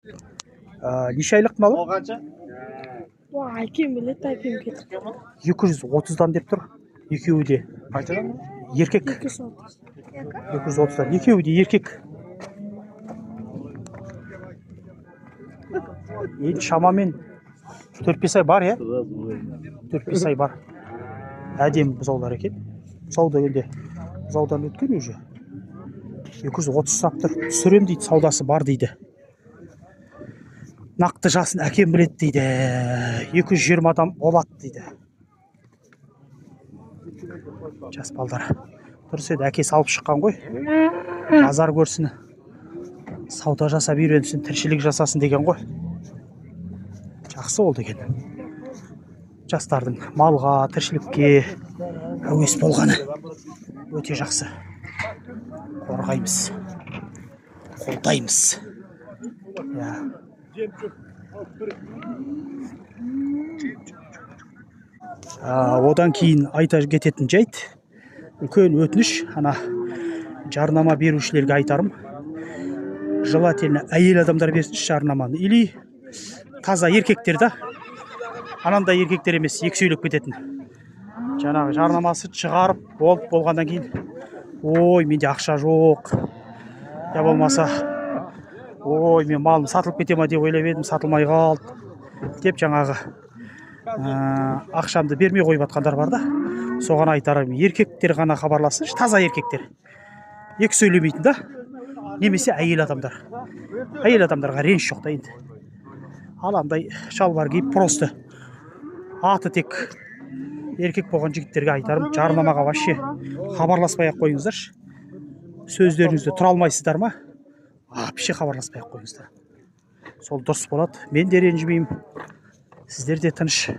Неше айлық малы? Әкем біледі, әкем кетіп. 230-дан деп тұр. Екеуі де еркек. 230-дан. Екеуі де еркек. Енді шамамен 4-5 ай бар, 4-5 ай бар. Әдемі бұзаулар екен. Сауда енді бұзаудан өткен уже. 230 саптыр. Түсірем дейді, саудасы бар дейді. Нақты жасын әкем білет дейді. 220 адам болады дейді. Жас балдар. Дұрыс еді, әкесі алып шыққан ғой. Базар көрсін. Сауда жасап үйренсін, тіршілік жасасын деген ғой. Жақсы ол деген. Жастардың малға, тіршілікке әуес болғаны өте жақсы. Қорғаймыз, қолдаймыз. Одан кейін айта кететін жайт, үлкен өтініш, ана жарнама берушілерге айтарым. Желательно әйел адамдар берсінші жарнаманы. Или таза еркектер да, анандай еркектер емес, екі сөйлеп кететін. Жаңағы жарнамасы шығарып болғандан кейін, ой, менде ақша жоқ. Я болмаса, ой, мен малым сатылып кете ма деп ойлап едім, сатылмай қалды. Деп жаңағы ақшамды бермей қойып атқандар бар да. Соған айтарым, еркектер ғана хабарласыншы, таза еркектер. Екі сөйлемейтін да, немесе әйел адамдар. Әйел адамдарға реніш жоқ та енді. Аландай шалбар киіп просто аты тек еркек болған жігіттерге айтарым, жарнамаға вообще хабарласпай ақ қойыңыздаршы. Сөздеріңізді тұра алмайсыздар ма? Вообще хабарласпай ақ қойыңыздар. Сол дұрыс болады. Мен де ренжімеймін. Сіздер де тыныш.